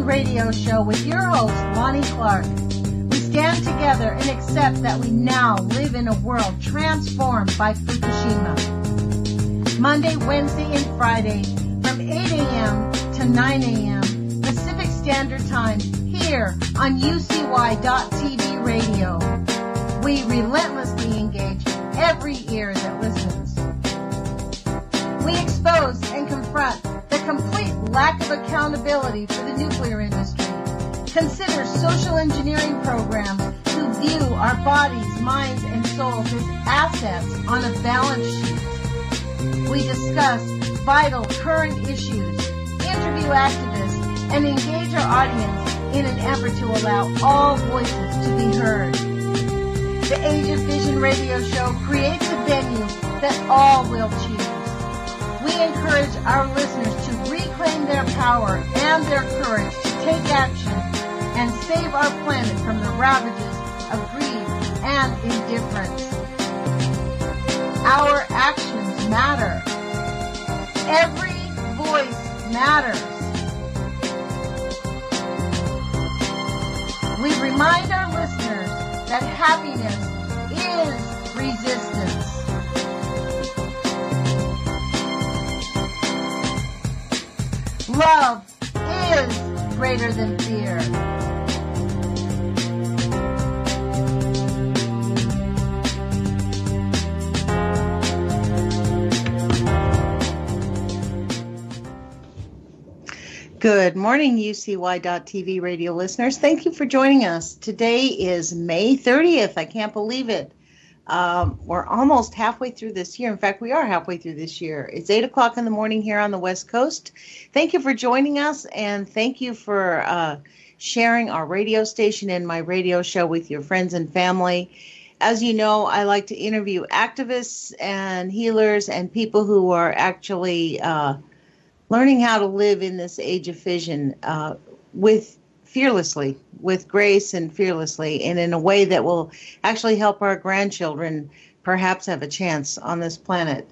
radio show with your host, Lonnie Clark. We stand together and accept that we now live in a world transformed by Fukushima. Monday, Wednesday, and Friday from 8 a.m. to 9 a.m. Pacific Standard Time here on UCY.TV radio. We relentlessly engage every ear that listens. We expose and confront the complete lack of accountability for the nuclear industry. Consider social engineering programs who view our bodies, minds, and souls as assets on a balance sheet. We discuss vital current issues, interview activists, and engage our audience in an effort to allow all voices to be heard. The Age of Fission radio show creates a venue that all will choose. We encourage our listeners to reclaim their power and their courage to take action and save our planet from the ravages of greed and indifference. Our actions matter. Every voice matters. We remind our listeners that happiness is resistance. Love is greater than fear. Good morning, UCY.TV radio listeners. Thank you for joining us. Today is May 30th. I can't believe it. We're almost halfway through this year. In fact, we are halfway through this year. It's 8 o'clock in the morning here on the West Coast. Thank you for joining us, and thank you for sharing our radio station and my radio show with your friends and family. As you know, I like to interview activists and healers and people who are actually learning how to live in this age of fission fearlessly, with grace and fearlessly, and in a way that will actually help our grandchildren perhaps have a chance on this planet.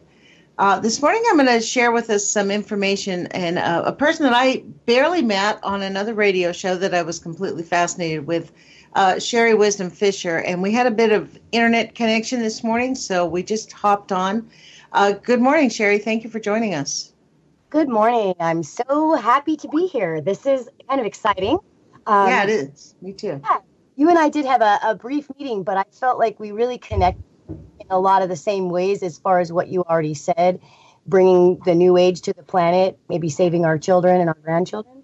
This morning I'm going to share with us some information and a person that I barely met on another radio show that I was completely fascinated with, Sherri Wisdom Fisher, and we had a bit of internet connection this morning, so we just hopped on. Good morning, Sherri. Thank you for joining us. Good morning. I'm so happy to be here. This is kind of exciting. Yeah, it is. Me too. Yeah, you and I did have a brief meeting, but I felt like we really connect in a lot of the same ways as far as what you already said, bringing the new age to the planet, maybe saving our children and our grandchildren.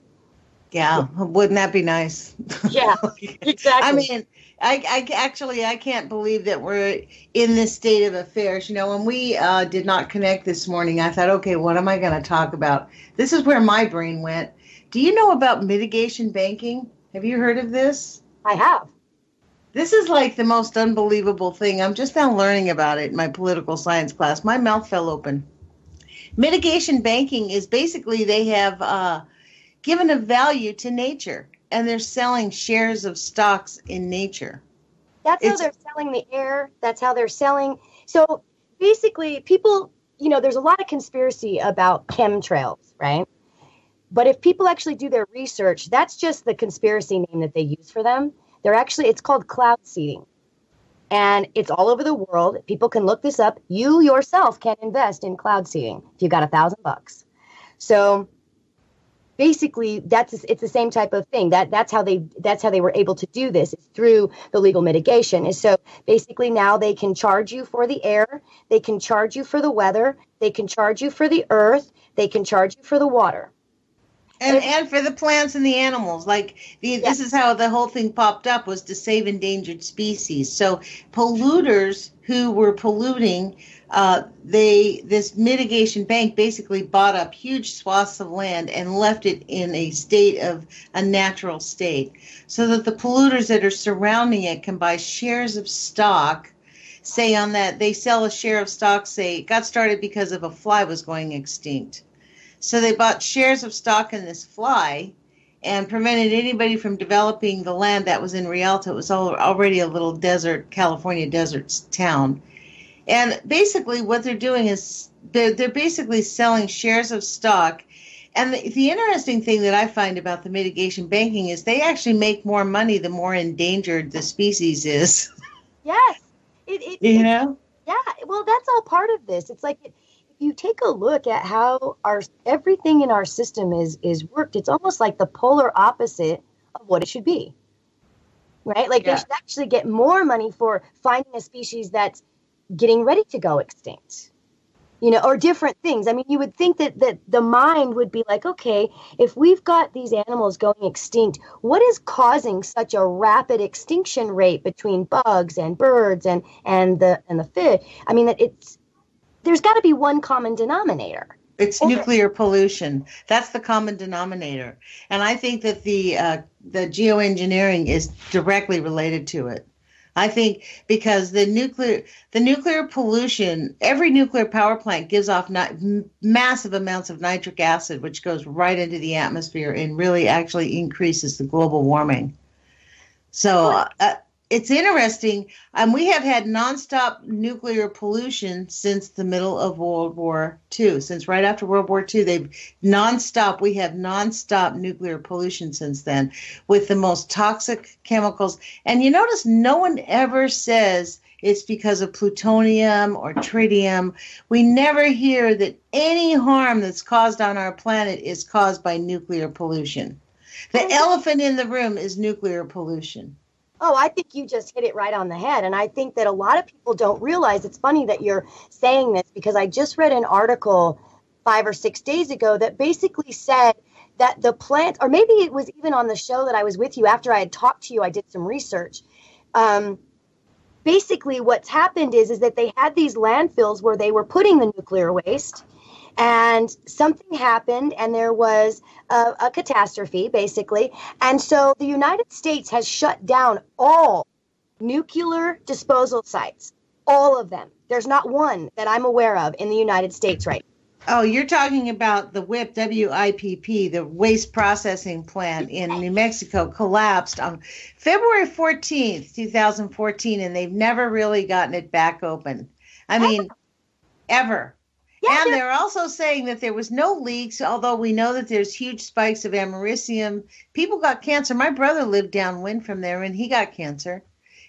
Yeah, wouldn't that be nice? Yeah, exactly. I mean, I can't believe that we're in this state of affairs. You know, when we did not connect this morning, I thought, okay, what am I going to talk about? This is where my brain went. Do you know about mitigation banking? Have you heard of this? I have. This is like the most unbelievable thing. I'm just now learning about it in my political science class. My mouth fell open. Mitigation banking is basically they have given a value to nature, and they're selling shares of stocks in nature. That's how they're selling the air. That's how they're selling. So basically, people, you know, there's a lot of conspiracy about chemtrails, right? But if people actually do their research, that's just the conspiracy name that they use for them. It's called cloud seeding. And it's all over the world. People can look this up. You yourself can invest in cloud seeding if you got $1,000. So basically, it's the same type of thing. That's how they were able to do this, is through the legal mitigation. And so basically now they can charge you for the air, they can charge you for the weather, they can charge you for the earth, they can charge you for the water. And for the plants and the animals, this is how the whole thing popped up, was to save endangered species. So polluters who were polluting, this mitigation bank basically bought up huge swaths of land and left it in a natural state, so that the polluters that are surrounding it can buy shares of stock. Say on that, they sell a share of stock, say it got started because of a fly was going extinct. So they bought shares of stock in this fly and prevented anybody from developing the land that was in Rialto. It was already a little California desert town. And basically what they're doing is they're basically selling shares of stock And the interesting thing that I find about the mitigation banking is they actually make more money the more endangered the species is. Yes. You know? Yeah, well, that's all part of this. It's like if you take a look at how our everything in our system is worked, it's almost like the polar opposite of what it should be. Right? Like they Yeah. should actually get more money for finding a species that's getting ready to go extinct. Or different things. I mean, you would think that the mind would be like, okay, if we've got these animals going extinct, what is causing such a rapid extinction rate between bugs and birds and the fish? I mean, there's got to be one common denominator. It's nuclear pollution. That's the common denominator. And I think that the geoengineering is directly related to it. I think because the nuclear pollution, every nuclear power plant gives off massive amounts of nitric acid, which goes right into the atmosphere and really actually increases the global warming. So it's interesting. We have had nonstop nuclear pollution since the middle of World War II. Since right after World War II, we have nonstop nuclear pollution since then with the most toxic chemicals. And you notice no one ever says it's because of plutonium or tritium. We never hear that any harm that's caused on our planet is caused by nuclear pollution. The elephant in the room is nuclear pollution. Oh, I think you just hit it right on the head. And I think that a lot of people don't realize, it's funny that you're saying this, because I just read an article 5 or 6 days ago that basically said that the plant, or maybe it was even on the show that I was with you after I had talked to you, I did some research. Basically what's happened is that they had these landfills where they were putting the nuclear waste, and something happened and there was a catastrophe, basically. And so the United States has shut down all nuclear disposal sites, all of them. There's not one that I'm aware of in the United States right now. Oh, you're talking about the WIPP, the waste processing plant in New Mexico, collapsed on February 14th, 2014, and they've never really gotten it back open. I mean, ever. Yeah, and they're also saying that there was no leaks, although we know that there's huge spikes of americium. People got cancer. My brother lived downwind from there, and he got cancer.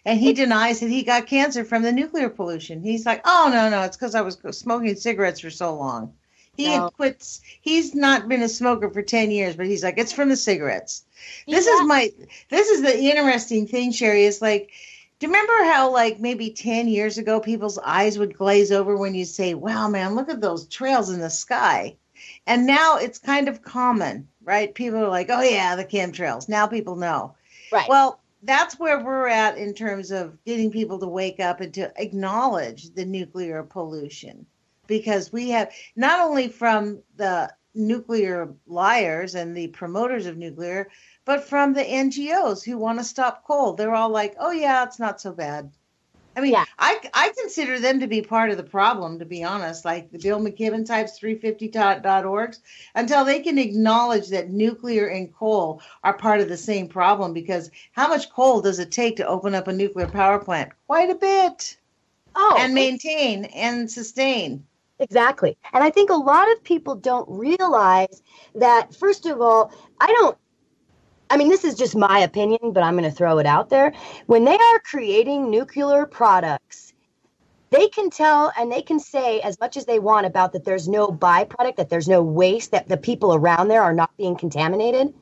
And he denies that he got cancer from the nuclear pollution. He's like, oh, no, it's because I was smoking cigarettes for so long. Had quit. He's not been a smoker for 10 years, but he's like, it's from the cigarettes. This is the interesting thing, Sherri, is like, do you remember how, like, maybe 10 years ago, people's eyes would glaze over when you say, wow, man, look at those trails in the sky. And now it's kind of common, right? People are like, oh, yeah, the chemtrails. Now people know. Right. Well, that's where we're at in terms of getting people to wake up and to acknowledge the nuclear pollution. Because we have, not only from the nuclear liars and the promoters of nuclear, but from the NGOs who want to stop coal. They're all like, oh, yeah, it's not so bad. I mean, yeah. I consider them to be part of the problem, to be honest, like the Bill McKibben types, 350.orgs, until they can acknowledge that nuclear and coal are part of the same problem. Because how much coal does it take to open up a nuclear power plant? Quite a bit. Oh, and maintain and sustain. Exactly. And I think a lot of people don't realize that, first of all, I mean, this is just my opinion, but I'm going to throw it out there. When they are creating nuclear products, they can tell and they can say as much as they want about that there's no byproduct, that there's no waste, that the people around there are not being contaminated.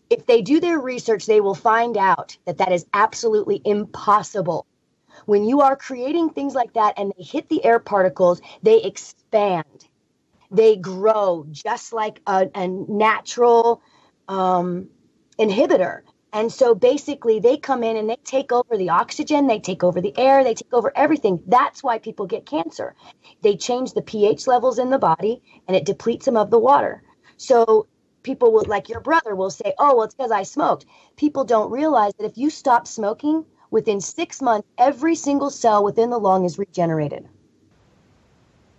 If they do their research, they will find out that that is absolutely impossible. When you are creating things like that and they hit the air particles, they expand. They grow just like a natural inhibitor. And so basically they come in and they take over the oxygen, they take over the air, they take over everything. That's why people get cancer. They change the pH levels in the body and it depletes them of the water. So people will, like your brother will say, oh, well, it's because I smoked. People don't realize that if you stop smoking, within 6 months, every single cell within the lung is regenerated.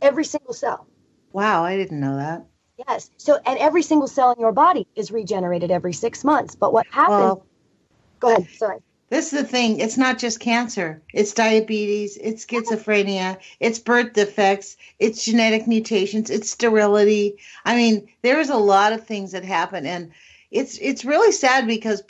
Every single cell. Wow, I didn't know that. Yes. So, and every single cell in your body is regenerated every 6 months. But what happens? Go ahead. Sorry. This is the thing. It's not just cancer. It's diabetes. It's schizophrenia. It's birth defects. It's genetic mutations. It's sterility. I mean, there's a lot of things that happen, and it's really sad because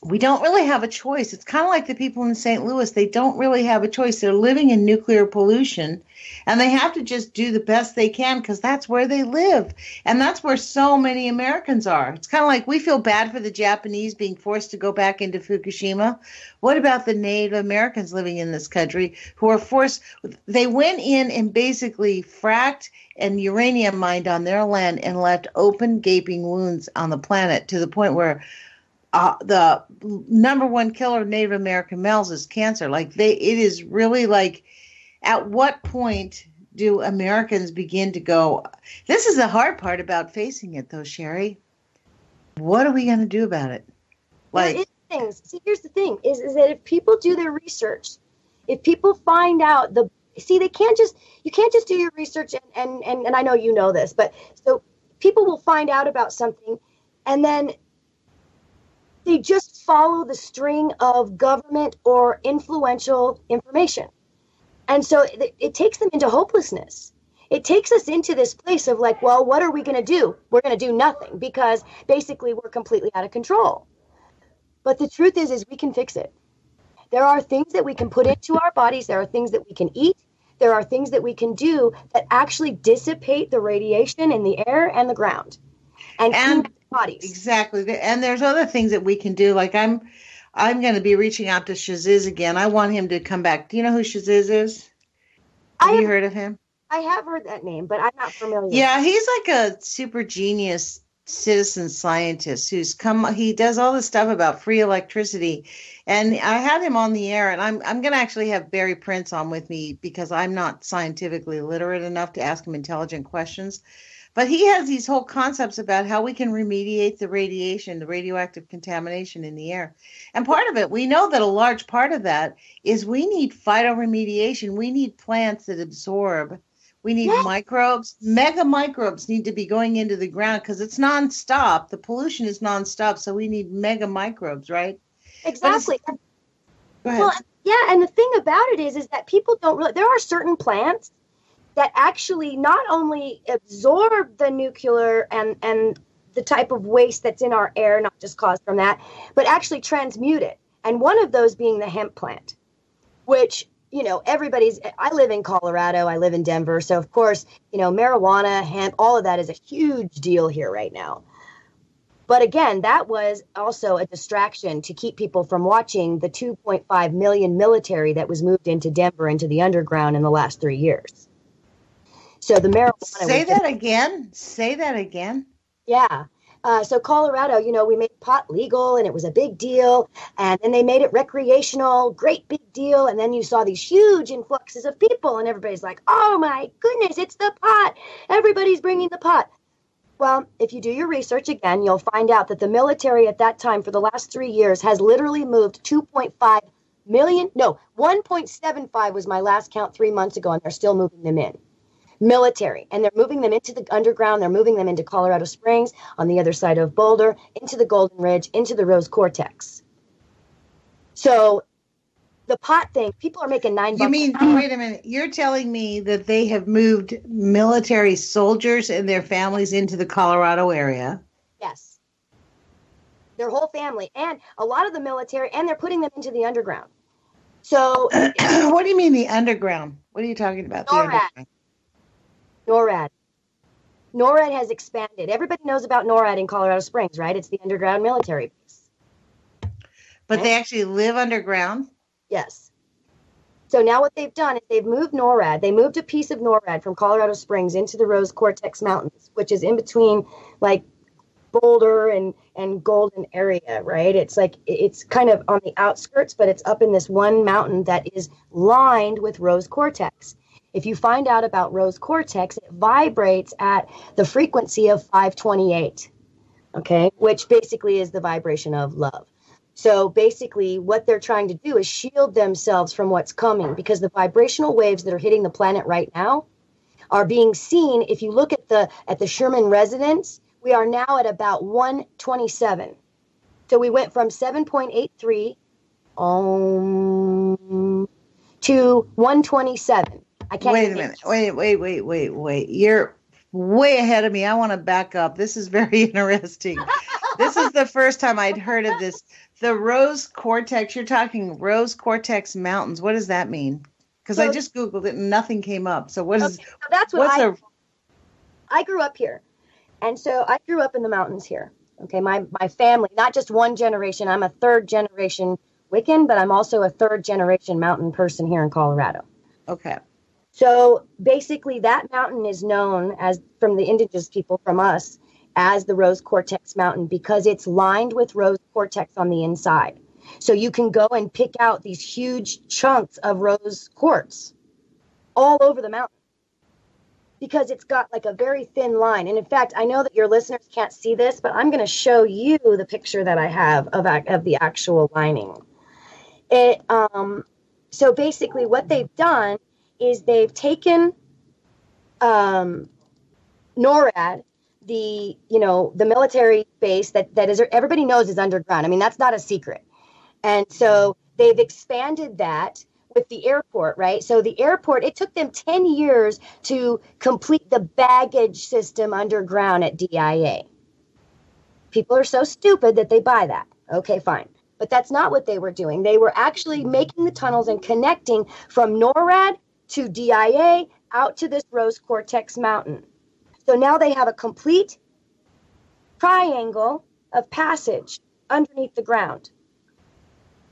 we don't really have a choice. It's kind of like the people in St. Louis. They don't really have a choice. They're living in nuclear pollution, and they have to just do the best they can because that's where they live. And that's where so many Americans are. It's kind of like we feel bad for the Japanese being forced to go back into Fukushima. What about the Native Americans living in this country who are forced? They went in and basically fracked and uranium mined on their land and left open, gaping wounds on the planet to the point where the number one killer of Native American males is cancer. It is really like, at what point do Americans begin to go, this is the hard part about facing it though, Sherri. What are we going to do about it? See, here's the thing is that if people do their research, if people find out you can't just do your research and I know you know this, but so people will find out about something and then they just follow the string of government or influential information. And so it takes them into hopelessness. It takes us into this place of like, well, what are we going to do? We're going to do nothing because basically we're completely out of control. But the truth is we can fix it. There are things that we can put into our bodies. There are things that we can eat. There are things that we can do that actually dissipate the radiation in the air and the ground. And bodies. Exactly. And there's other things that we can do. Like I'm going to be reaching out to Shaziz again. I want him to come back. Do you know who Shaziz is? Have you heard of him? I have heard that name, but I'm not familiar. Yeah, he's like a super genius citizen scientist he does all this stuff about free electricity. And I had him on the air, and I'm going to actually have Barry Prince on with me because I'm not scientifically literate enough to ask him intelligent questions. But he has these whole concepts about how we can remediate the radiation, the radioactive contamination in the air. And part of it, we know that a large part of that is we need phytoremediation. We need plants that absorb. We need microbes. Mega microbes need to be going into the ground because it's nonstop. The pollution is nonstop. So we need mega microbes, right? Exactly. Go ahead. Well, yeah. And the thing about it is that people don't really, there are certain plants that actually not only absorb the nuclear and the type of waste that's in our air, not just caused from that, but actually transmute it. And one of those being the hemp plant, which, I live in Colorado, I live in Denver. So of course, marijuana, hemp, all of that is a huge deal here right now. But again, that was also a distraction to keep people from watching the 2.5 million military that was moved into Denver, into the underground in the last 3 years. So the marijuana. Say that again. Yeah. So Colorado, we made pot legal and it was a big deal. And then they made it recreational, great big deal. And then you saw these huge influxes of people and everybody's like, oh my goodness, it's the pot. Everybody's bringing the pot. Well, if you do your research again, you'll find out that the military at that time for the last 3 years has literally moved 2.5 million. No, 1.75 was my last count 3 months ago. And they're still moving them in. Military, and they're moving them into the underground. They're moving them into Colorado Springs, on the other side of Boulder, into the Golden Ridge, into the Rose Cortex. So the pot thing, people are making $9. You mean, wait a minute, you're telling me that they have moved military soldiers and their families into the Colorado area? Yes. Their whole family, and a lot of the military, and they're putting them into the underground. So what do you mean the underground? What are you talking about? NORAD. NORAD has expanded. Everybody knows about NORAD in Colorado Springs, right? It's the underground military base. But they actually live underground? Yes. So now what they've done is they've moved NORAD. They moved a piece of NORAD from Colorado Springs into the Rose Cortex Mountains, which is in between like Boulder and Golden area, right? It's kind of on the outskirts, but it's up in this one mountain that is lined with Rose Cortex. If you find out about Rose Cortex, it vibrates at the frequency of 528, okay, which basically is the vibration of love. So basically what they're trying to do is shield themselves from what's coming because the vibrational waves that are hitting the planet right now are being seen. If you look at the Sherman resonance, we are now at about 127. So we went from 7.83 to 127. I can't. Wait a minute. Wait. You're way ahead of me. I want to back up. This is very interesting. This is the first time I'd heard of this. The rose cortex. You're talking rose cortex mountains. What does that mean? Because I just Googled it and nothing came up. So what is? Okay, so that's what I grew up here, and so I grew up in the mountains here. Okay, my family, not just one generation. I'm a third generation Wiccan, but I'm also a third generation mountain person here in Colorado. Okay. So basically, that mountain is known as, from the indigenous people, from us, as the rose cortex mountain because it's lined with rose cortex on the inside. So you can go and pick out these huge chunks of rose quartz all over the mountain because it's got like a very thin line. And in fact, I know that your listeners can't see this, but I'm going to show you the picture that I have of the actual lining. So basically what they've done is they've taken NORAD, the military base that is, everybody knows is underground. I mean, that's not a secret. And so they've expanded that with the airport, right? So the airport, it took them 10 years to complete the baggage system underground at DIA. People are so stupid that they buy that. Okay, fine. But that's not what they were doing. They were actually making the tunnels and connecting from NORAD to DIA out to this rose cortex mountain. So now they have a complete triangle of passage underneath the ground.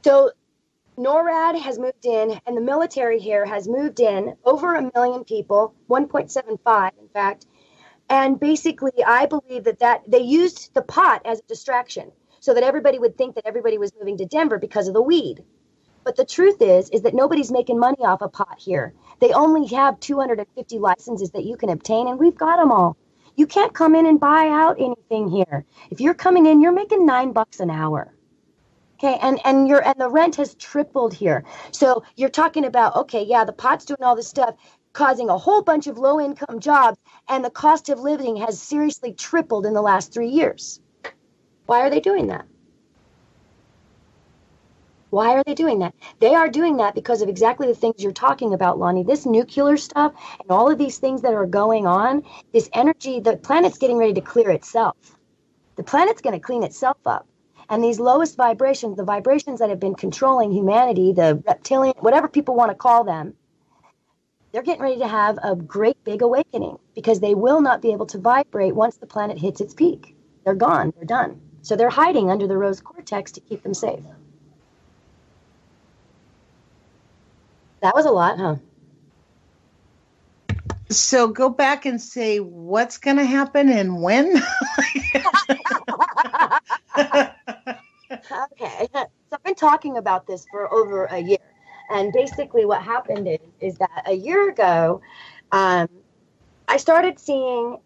So NORAD has moved in, and the military here has moved in, over 1 million people, 1.75 in fact. And basically, I believe that they used the pot as a distraction so that everybody would think that everybody was moving to Denver because of the weed. But the truth is that nobody's making money off a pot here. They only have 250 licenses that you can obtain, and we've got them all. You can't come in and buy out anything here. If you're coming in, you're making $9 an hour. Okay, and the rent has tripled here. So you're talking about, okay, yeah, the pot's doing all this stuff, causing a whole bunch of low-income jobs, and the cost of living has seriously tripled in the last 3 years. Why are they doing that? Why are they doing that? They are doing that because of exactly the things you're talking about, Lonnie. This nuclear stuff and all of these things that are going on, this energy, the planet's getting ready to clear itself. The planet's going to clean itself up. And these lowest vibrations, the vibrations that have been controlling humanity, the reptilian, whatever people want to call them, they're getting ready to have a great big awakening because they will not be able to vibrate once the planet hits its peak. They're gone. They're done. So they're hiding under the rose cortex to keep them safe. That was a lot, huh? So go back and say what's going to happen and when? Okay. So I've been talking about this for over a year. And basically what happened is that a year ago, I started seeing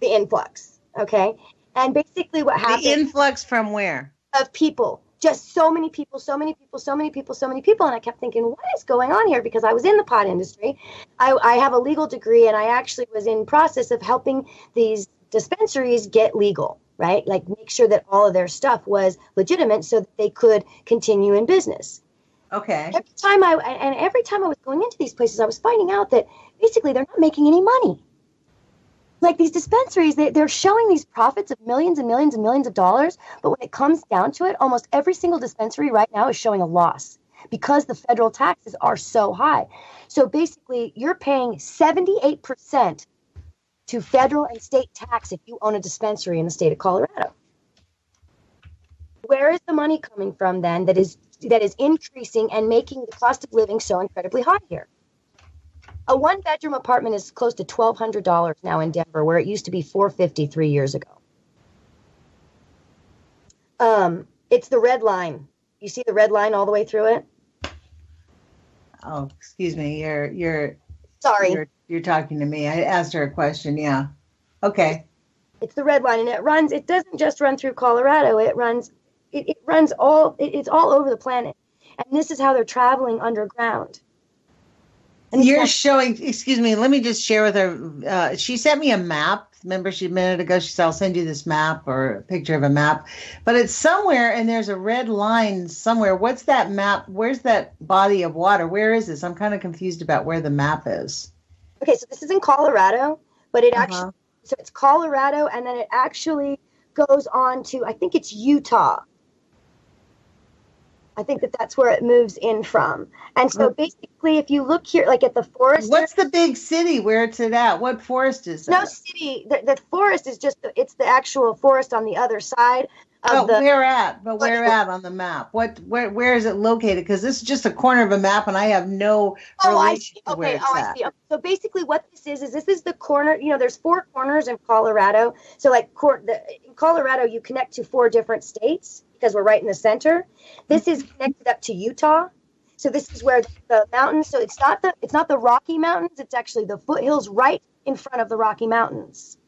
the influx. Okay. And basically what happened. The influx from where? Of people. Just so many people. And I kept thinking, what is going on here? Because I was in the pot industry. I have a legal degree, and I actually was in process of helping these dispensaries get legal, right? Like make sure that all of their stuff was legitimate so that they could continue in business. Okay. Every time I was going into these places, I was finding out that basically they're not making any money. Like these dispensaries, they're showing these profits of millions and millions and millions of dollars. But when it comes down to it, almost every single dispensary right now is showing a loss because the federal taxes are so high. So basically, you're paying 78% to federal and state tax if you own a dispensary in the state of Colorado. Where is the money coming from then that is increasing and making the cost of living so incredibly high here? A one-bedroom apartment is close to $1,200 now in Denver, where it used to be $450 3 years ago. It's the red line. You see the red line all the way through it? Oh, excuse me. You're sorry. You're talking to me. I asked her a question. Yeah. Okay. It's the red line, and it doesn't just run through Colorado. It's all over the planet. And this is how they're traveling underground. And you're showing, excuse me, let me just share with her. She sent me a map Remember, a minute ago, she said, I'll send you this map or a picture of a map. But it's somewhere, and there's a red line somewhere. What's that map? Where's that body of water? Where is this? I'm kind of confused about where the map is. Okay, so this is in Colorado, but it actually, so it's Colorado, and then it actually goes on to, I think it's Utah. I think that's where it moves in from. And so basically, if you look here, like at the forest. What's the big city? Where it's at? What forest is that? No city. The forest is just, it's the actual forest on the other side of where at on the map? Where is it located? Because this is just a corner of a map, and I have no relation to where it's at. I see. So basically what this is the corner, there's 4 corners in Colorado. So like in Colorado, you connect to 4 different states because we're right in the center. This is connected up to Utah. So this is where the mountains, so it's not the Rocky Mountains, it's actually the foothills right in front of the Rocky Mountains.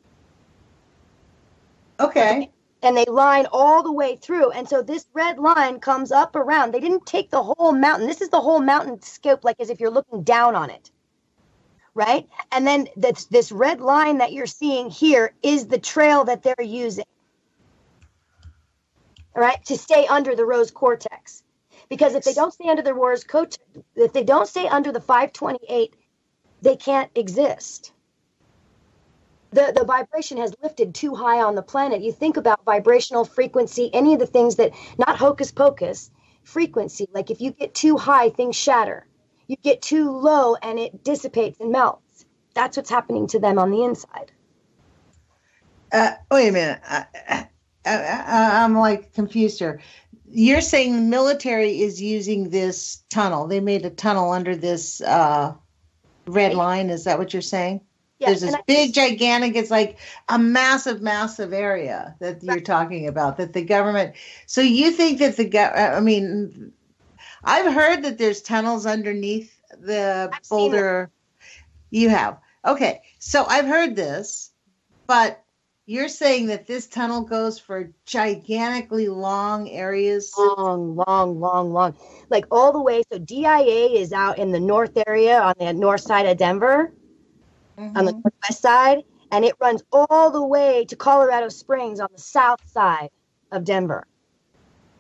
Okay. And they line all the way through. And so this red line comes up around. They didn't take the whole mountain. This is the whole mountain scope, like as if you're looking down on it. Right? And then this red line that you're seeing here is the trail that they're using. All right? To stay under the rose cortex. Because if they don't stay under the rose cortex, if they don't stay under the 528, they can't exist. The vibration has lifted too high on the planet. You think about vibrational frequency, any of the things that, not hocus pocus, frequency. Like if you get too high, things shatter. You get too low and it dissipates and melts. That's what's happening to them on the inside. Wait a minute. I'm like confused here. You're saying the military is using this tunnel. They made a tunnel under this red line. Is that what you're saying? Yes, there's this big, gigantic, it's like a massive, massive area that you're talking about, that the government. So you think that I've heard that there's tunnels underneath the boulder. You have. Okay. So I've heard this, but you're saying that this tunnel goes for gigantically long areas? Long. Like all the way. So DIA is out in the north area on the north side of Denver. Mm-hmm. On the northwest side, and it runs all the way to Colorado Springs on the south side of Denver,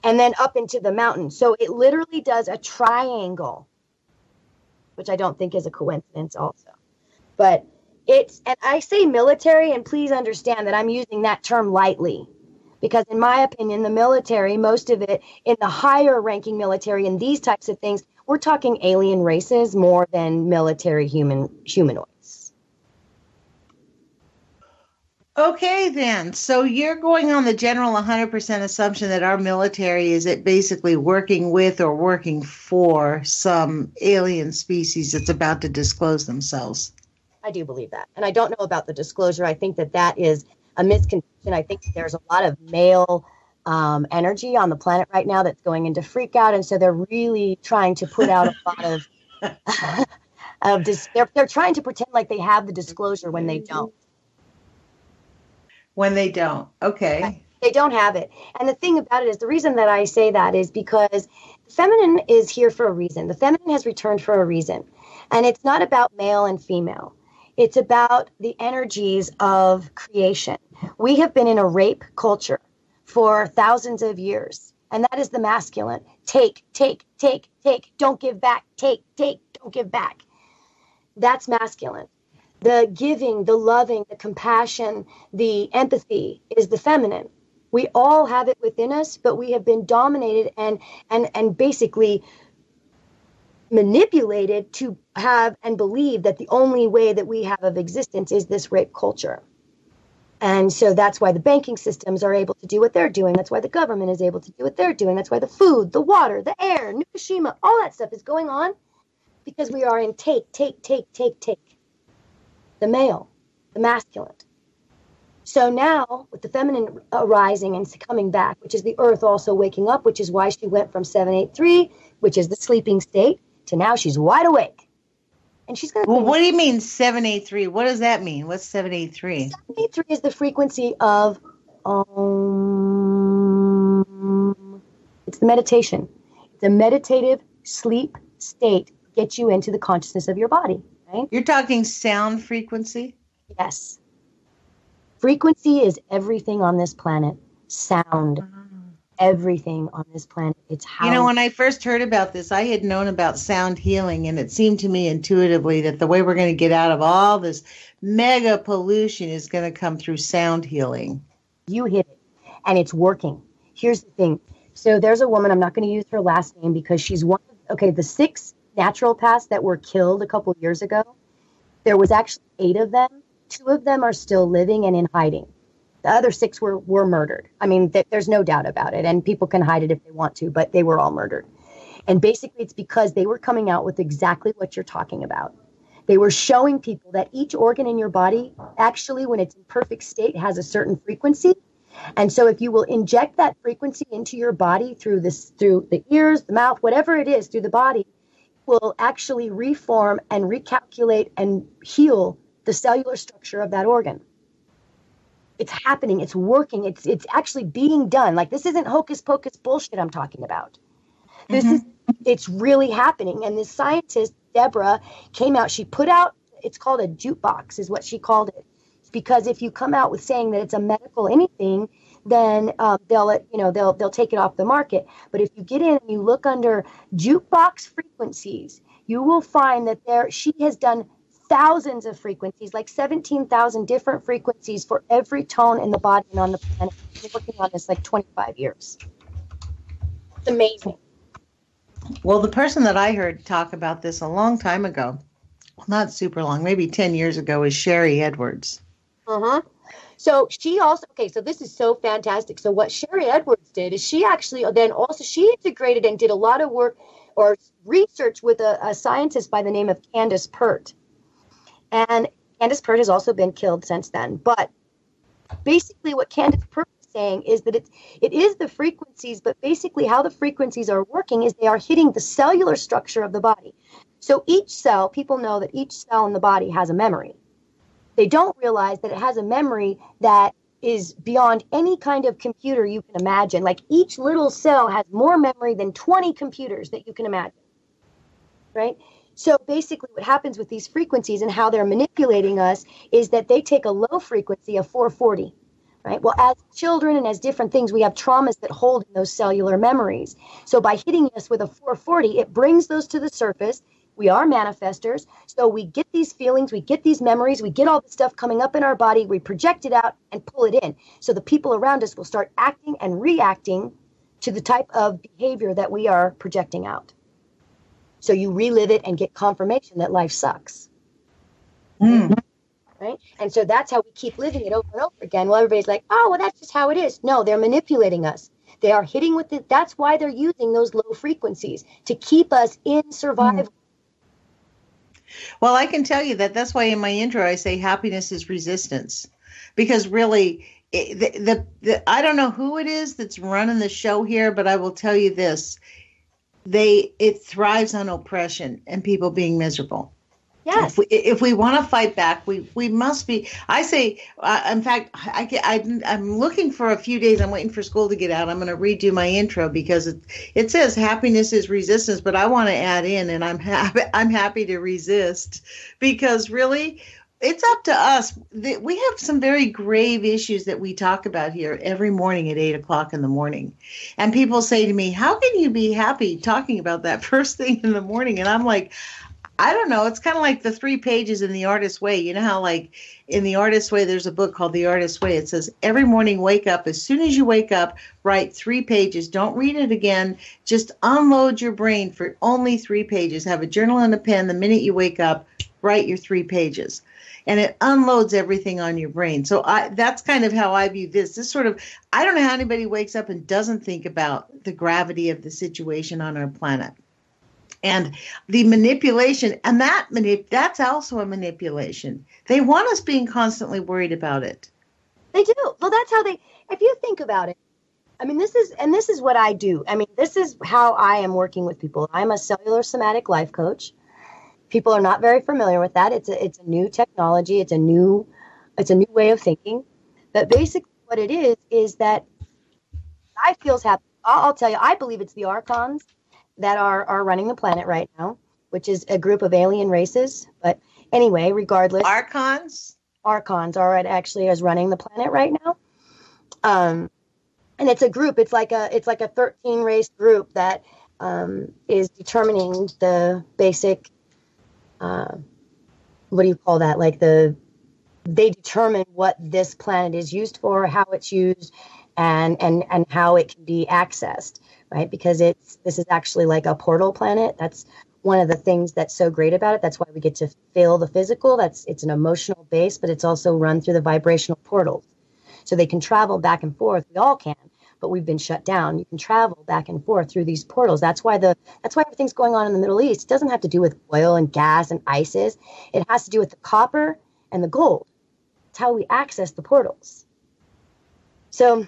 and then up into the mountains. So it literally does a triangle, which I don't think is a coincidence also. But and I say military, and please understand that I'm using that term lightly, because in my opinion, the military, most of it in the higher ranking military and these types of things, we're talking alien races more than military humanoids. Okay, then. So you're going on the general 100% assumption that our military is basically working with or working for some alien species that's about to disclose themselves. I do believe that. And I don't know about the disclosure. I think that is a misconception. I think there's a lot of male energy on the planet right now that's going into freak out. And so they're really trying to put out a lot of they're trying to pretend like they have the disclosure when they don't. When they don't. Okay. They don't have it. And the thing about it is, the reason that I say that is because the feminine is here for a reason. The feminine has returned for a reason. And it's not about male and female. It's about the energies of creation. We have been in a rape culture for thousands of years. And that is the masculine. Take. Don't give back. Take. Don't give back. That's masculine. The giving, the loving, the compassion, the empathy is the feminine. We all have it within us, but we have been dominated and basically manipulated to have and believe that the only way that we have of existence is this rape culture. And so that's why the banking systems are able to do what they're doing. That's why the government is able to do what they're doing. That's why the food, the water, the air, Fukushima, all that stuff is going on because we are in take. The male, the masculine. So now, with the feminine arising and coming back, which is the earth also waking up, which is why she went from 783, which is the sleeping state, to now she's wide awake. And she's going to... Well, what do you mean 783? What does that mean? What's 783? 783 is the frequency of... it's the meditation. It's a meditative sleep state to get you into the consciousness of your body. Right? You're talking sound frequency? Yes. Frequency is everything on this planet. Sound, everything on this planet. It's how. You know, when I first heard about this, I had known about sound healing, and it seemed to me intuitively that the way we're going to get out of all this mega pollution is going to come through sound healing. You hit it, and it's working. Here's the thing. So there's a woman, I'm not going to use her last name because she's one of, the 6 naturopaths that were killed a couple years ago. There was actually 8 of them. 2 of them are still living and in hiding. The other 6 were murdered. I mean, there's no doubt about it. And people can hide it if they want to, but they were all murdered. And basically, it's because they were coming out with exactly what you're talking about. They were showing people that each organ in your body, actually, when it's in perfect state, has a certain frequency. And so if you will inject that frequency into your body through the ears, the mouth, whatever it is, through the body, will actually reform and recalculate and heal the cellular structure of that organ. It's happening. It's working. It's actually being done. Like, this isn't hocus pocus bullshit I'm talking about. It's really happening. And this scientist, Deborah, came out. She put out, it's called a jukebox is what she called it. Because if you come out with saying that it's a medical anything, then they'll take it off the market. But if you get in and you look under jukebox frequencies, you will find that she has done thousands of frequencies, like 17,000 different frequencies for every tone in the body and on the planet. We're working on this like 25 years. It's amazing. Well, the person that I heard talk about this a long time ago, not super long, maybe 10 years ago, is Sherri Edwards. So she also, so this is so fantastic. So what Sherri Edwards did is she actually then also, she integrated and did a lot of work or research with a scientist by the name of Candace Pert. And Candace Pert has also been killed since then. But basically what Candace Pert is saying is that it is the frequencies, but basically how the frequencies are working is they are hitting the cellular structure of the body. So each cell, people know that each cell in the body has a memory. They don't realize that it has a memory that is beyond any kind of computer you can imagine. Like, each little cell has more memory than 20 computers that you can imagine, right? So basically what happens with these frequencies and how they're manipulating us is that they take a low frequency of 440, right? Well, as children and as different things, we have traumas that hold in those cellular memories. So by hitting us with a 440, it brings those to the surface. We are manifestors. So we get these feelings, we get these memories, we get all this stuff coming up in our body, we project it out and pull it in. So the people around us will start acting and reacting to the type of behavior that we are projecting out. So you relive it and get confirmation that life sucks. Right? And so that's how we keep living it over and over again. Well, everybody's like, oh, well, that's just how it is. No, they're manipulating us. They are hitting with it. That's why they're using those low frequencies, to keep us in survival. Well, I can tell you that's why in my intro I say happiness is resistance. Because really, I don't know who it is that's running the show here, but I will tell you this. It thrives on oppression and people being miserable. Yes. If we want to fight back, we must be. I say, in fact, I'm looking for a few days. I'm waiting for school to get out. I'm going to redo my intro because it says happiness is resistance, but I want to add in, and I'm happy to resist, because really, it's up to us. We have some very grave issues that we talk about here every morning at 8 o'clock in the morning. And people say to me, how can you be happy talking about that first thing in the morning? And I'm like, I don't know. It's kind of like the 3 pages in The Artist's Way. You know how, like, in The Artist's Way, there's a book called The Artist's Way. It says every morning, wake up. As soon as you wake up, write 3 pages. Don't read it again. Just unload your brain for only 3 pages. Have a journal and a pen. The minute you wake up, write your 3 pages. And it unloads everything on your brain. So that's kind of how I view this. This sort of, I don't know how anybody wakes up and doesn't think about the gravity of the situation on our planet. And the manipulation, and that's also a manipulation. They want us being constantly worried about it. They do. Well, that's how if you think about it, I mean, this is what I do. I mean, this is how I am working with people. I'm a cellular somatic life coach. People are not very familiar with that. It's a new technology. It's a new way of thinking. But basically what it is that I feel happy. I'll tell you, I believe it's the archons that are running the planet right now, which is a group of alien races. But anyway, regardless. Archons? archons are actually is running the planet right now. And it's a group. It's like a 13 race group that is determining the basic. What do you call that? Like they determine what this planet is used for, how it's used, and how it can be accessed, right? Because this is actually like a portal planet. That's one of the things that's so great about it. That's why we get to feel the physical. It's an emotional base, but it's also run through the vibrational portals. So they can travel back and forth. We all can, but we've been shut down. You can travel back and forth through these portals. That's why everything's going on in the Middle East. It doesn't have to do with oil and gas and ISIS. It has to do with the copper and the gold. It's how we access the portals. So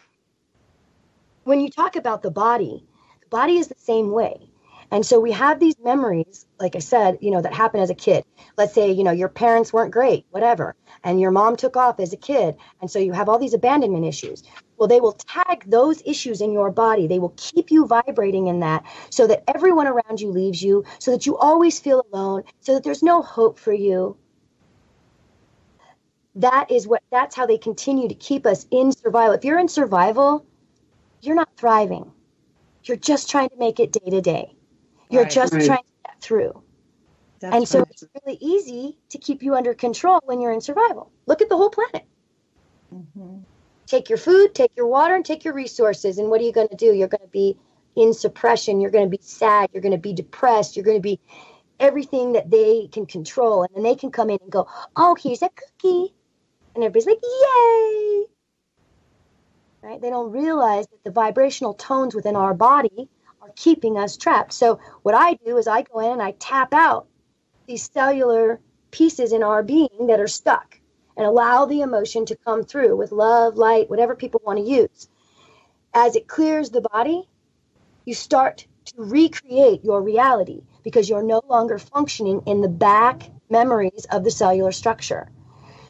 when you talk about the body is the same way. And so we have these memories, like I said, that happen as a kid. Let's say, your parents weren't great, whatever, and your mom took off as a kid. And so you have all these abandonment issues. Well, they will tag those issues in your body. They will keep you vibrating in that so that everyone around you leaves you, so that you always feel alone, so that there's no hope for you. That's how they continue to keep us in survival. If you're in survival, you're not thriving. You're just trying to make it day to day. You're just trying to get through. It's really easy to keep you under control when you're in survival. Look at the whole planet. Mm-hmm. Take your food, take your water, and take your resources. And what are you going to do? You're going to be in suppression. You're going to be sad. You're going to be depressed. You're going to be everything that they can control. And then they can come in and go, oh, here's a cookie. And everybody's like, yay. Right? They don't realize that the vibrational tones within our body are keeping us trapped. So what I do is I go in and I tap out these cellular pieces in our being that are stuck and allow the emotion to come through with love, light, whatever people want to use. As it clears the body, you start to recreate your reality because you're no longer functioning in the back memories of the cellular structure.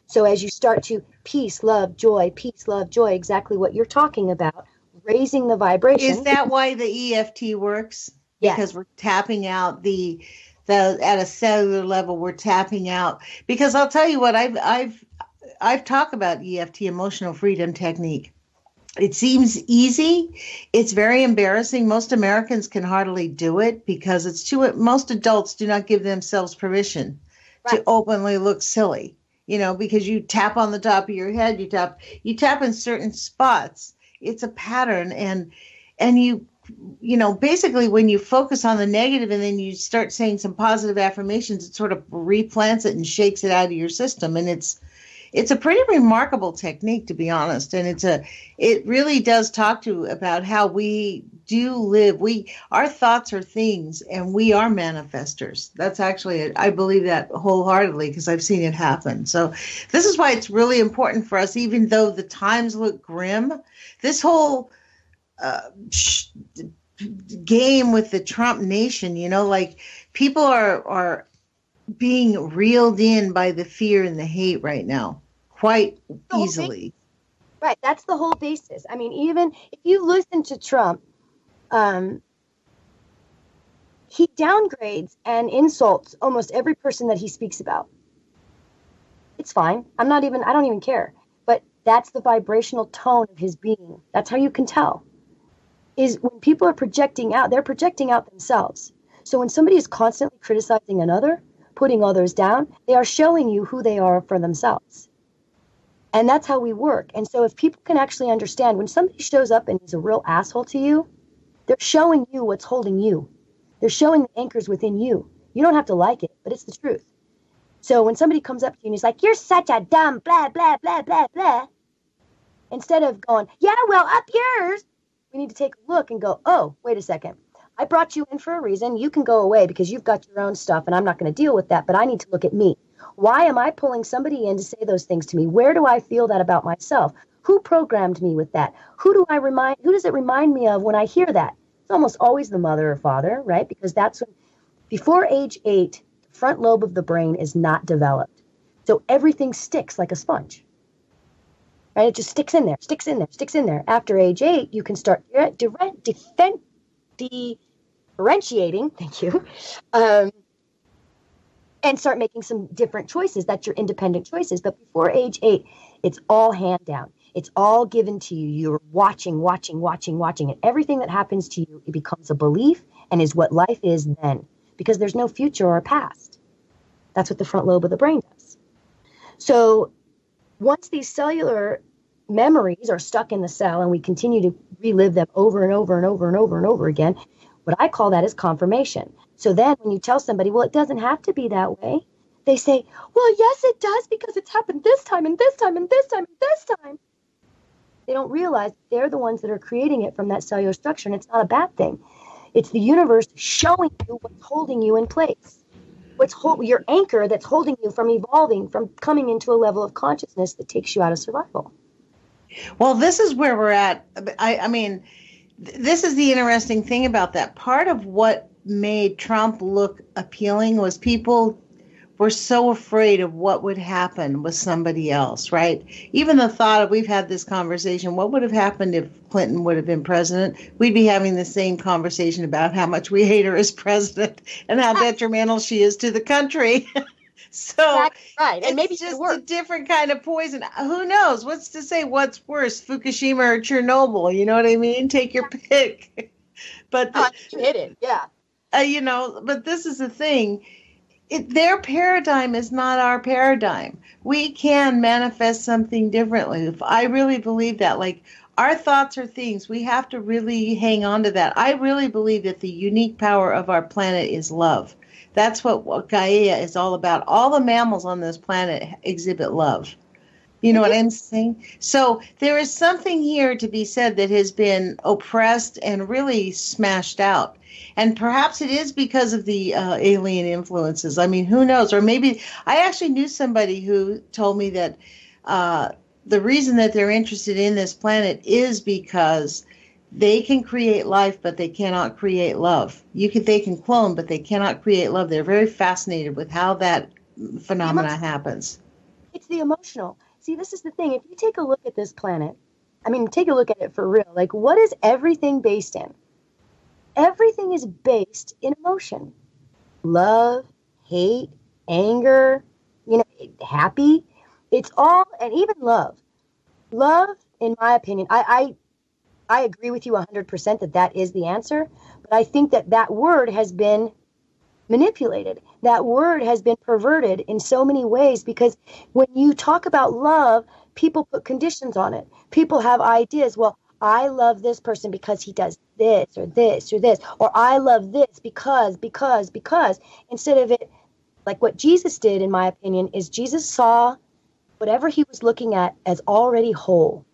So as you start to peace, love, joy, exactly what you're talking about, raising the vibration. Is that why the EFT works? Yes. Because we're tapping out the at a cellular level, we're tapping out. Because I'll tell you what, I've talked about EFT, emotional freedom technique. It seems easy. It's very embarrassing. Most Americans can hardly do it because most adults do not give themselves permission to openly look silly. Because you tap on the top of your head, you tap in certain spots. It's a pattern, and you basically when you focus on the negative and then you start saying some positive affirmations, it sort of replants it and shakes it out of your system, and it's a pretty remarkable technique, to be honest. And it really does talk about how we do live. Our thoughts are things, and we are manifestors. That's actually I believe that wholeheartedly because I've seen it happen. So this is why it's really important for us, even though the times look grim. This whole game with the Trump nation, like people are being reeled in by the fear and the hate right now quite easily. Right. That's the whole basis. I mean, even if you listen to Trump, he downgrades and insults almost every person that he speaks about. It's fine. I don't even care. But that's the vibrational tone of his being. That's how you can tell. Is when people are projecting out, they're projecting out themselves. So when somebody is constantly criticizing another, putting others down, they are showing you who they are for themselves. And that's how we work. And so if people can actually understand, when somebody shows up and is a real asshole to you, they're showing you what's holding you. They're showing the anchors within you. You don't have to like it, but it's the truth. So when somebody comes up to you and he's like, you're such a dumb blah, blah, blah, blah, blah, instead of going, yeah, well, up yours, we need to take a look and go, oh, wait a second. I brought you in for a reason. You can go away because you've got your own stuff and I'm not going to deal with that, but I need to look at me. Why am I pulling somebody in to say those things to me? Where do I feel that about myself? Who programmed me with that? Who does it remind me of when I hear that? It's almost always the mother or father, right? Because that's when, before age 8, the front lobe of the brain is not developed. So everything sticks like a sponge. Right? It just sticks in there, sticks in there, sticks in there. After age 8, you can start differentiating, thank you, and start making some different choices. That's your independent choices. But before age 8, it's all hand down. It's all given to you. You're watching. And everything that happens to you, it becomes a belief and is what life is then. Because there's no future or past. That's what the front lobe of the brain does. So once these cellular memories are stuck in the cell and we continue to relive them over and over and over and over and over again, what I call that is confirmation. So then when you tell somebody, well, it doesn't have to be that way, they say, well, yes, it does because it's happened this time and this time and this time and this time. They don't realize they're the ones that are creating it from that cellular structure, and it's not a bad thing. It's the universe showing you what's holding you in place. Your anchor that's holding you from evolving, from coming into a level of consciousness that takes you out of survival. Well, this is where we're at. I mean, this is the interesting thing about that. Part of what made Trump look appealing was people were so afraid of what would happen with somebody else, right? Even the thought of, we've had this conversation, what would have happened if Clinton would have been president? We'd be having the same conversation about how much we hate her as president and how detrimental she is to the country. So that's right. And maybe it's just a different kind of poison. Who knows? What's to say what's worse, Fukushima or Chernobyl? You know what I mean? Take your pick. But you hit it, yeah. But this is the thing. Their paradigm is not our paradigm. We can manifest something differently. I really believe that. Like, our thoughts are things. We have to really hang on to that. I really believe that the unique power of our planet is love. That's what Gaia is all about. All the mammals on this planet exhibit love. You know what I'm saying? So there is something here to be said that has been oppressed and really smashed out. And perhaps it is because of the alien influences. I mean, who knows? Or maybe I actually knew somebody who told me that the reason that they're interested in this planet is because they can create life, but they cannot create love. They can clone, but they cannot create love. They're very fascinated with how that phenomena happens. It's the emotional. See, this is the thing. If you take a look at this planet, I mean, take a look at it for real. Like, what is everything based in? Everything is based in emotion. Love, hate, anger, happy. It's all, and even love. Love, in my opinion, I agree with you 100% that is the answer, but I think that word has been manipulated. That word has been perverted in so many ways, because when you talk about love, people put conditions on it. People have ideas. Well, I love this person because he does this or this or this, or I love this because, instead of it, like what Jesus did, in my opinion, is Jesus saw whatever he was looking at as already whole.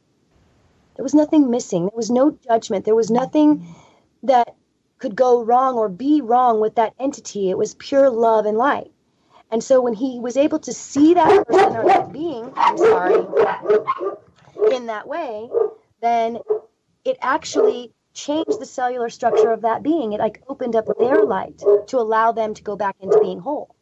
There was nothing missing. There was no judgment. There was nothing that could go wrong or be wrong with that entity. It was pure love and light. And so when he was able to see that person or that being, in that way, then it actually changed the cellular structure of that being. It opened up their light to allow them to go back into being whole.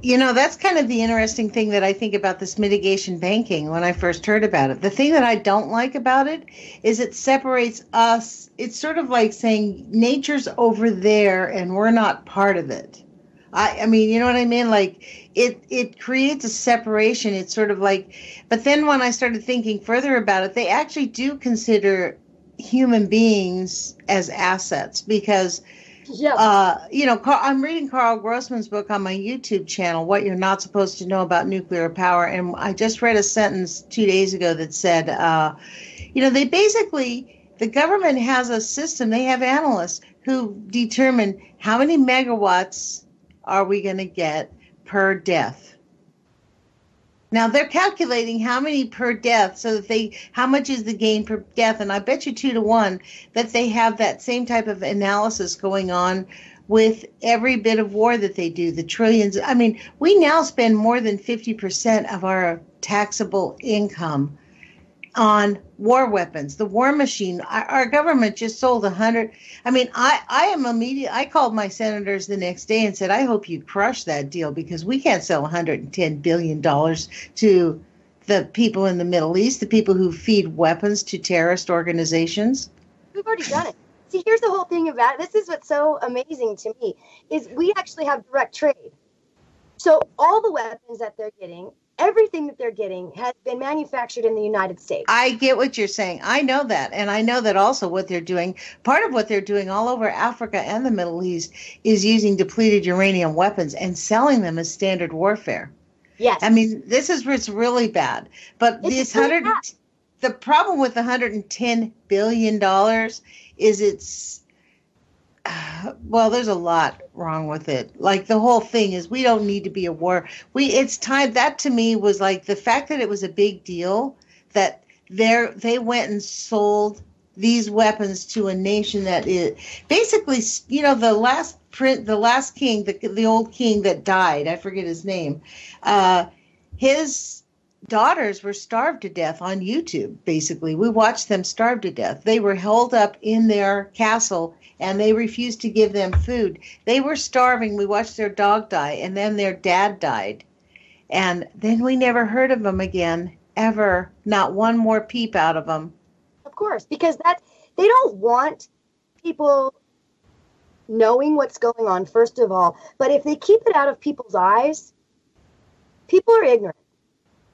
That's kind of the interesting thing that I think about this mitigation banking when I first heard about it. The thing that I don't like about it is it separates us. It's sort of like saying nature's over there and we're not part of it. I mean, you know what I mean? Like, it creates a separation. It's sort of like, but then when I started thinking further about it, they actually do consider human beings as assets, because I'm reading Carl Grossman's book on my YouTube channel, What You're Not Supposed to Know About Nuclear Power. And I just read a sentence 2 days ago that said, the government has a system. They have analysts who determine how many megawatts are we going to get per death. Now they're calculating how many per death, so that how much is the gain per death, and I bet you 2 to 1 that they have that same type of analysis going on with every bit of war that they do. The trillions. I mean, we now spend more than 50% of our taxable income on war weapons. The war machine. Our government just sold 100. I mean, I called my senators the next day and said, I hope you crush that deal, because we can't sell $110 billion to the people in the Middle East, the people who feed weapons to terrorist organizations. We've already done it. See, here's the whole thing about it. This is what's so amazing to me, is we actually have direct trade. So all the weapons that they're getting, everything that they're getting has been manufactured in the United States. I get what you're saying. I know that. And I know that also what they're doing, part of what they're doing all over Africa and the Middle East is using depleted uranium weapons and selling them as standard warfare. Yes. I mean, this is what's really bad. But the problem with $110 billion is well, there's a lot wrong with it. Like, the whole thing is, we don't need to be a war. It's time. That to me was like the fact that it was a big deal that they went and sold these weapons to a nation that is basically, the last king, the old king that died, I forget his name. His daughters were starved to death on YouTube. Basically, we watched them starve to death. They were held up in their castle and they refused to give them food. They were starving. We watched their dog die, and then their dad died. And then we never heard of them again, ever. Not one more peep out of them. Of course, because they don't want people knowing what's going on, first of all. But if they keep it out of people's eyes, people are ignorant.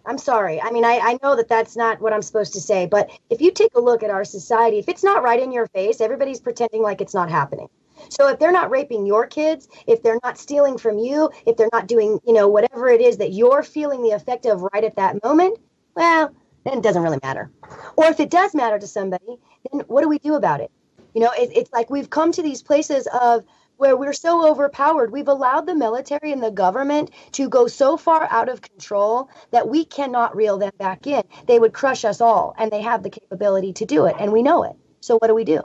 I'm sorry. I mean, I know that that's not what I'm supposed to say, but if you take a look at our society, if it's not right in your face, everybody's pretending like it's not happening. So if they're not raping your kids, if they're not stealing from you, if they're not doing, whatever it is that you're feeling the effect of right at that moment, well, then it doesn't really matter. Or if it does matter to somebody, then what do we do about it? It's like we've come to these places of where we're so overpowered. We've allowed the military and the government to go so far out of control that we cannot reel them back in. They would crush us all, and they have the capability to do it, and we know it. So what do?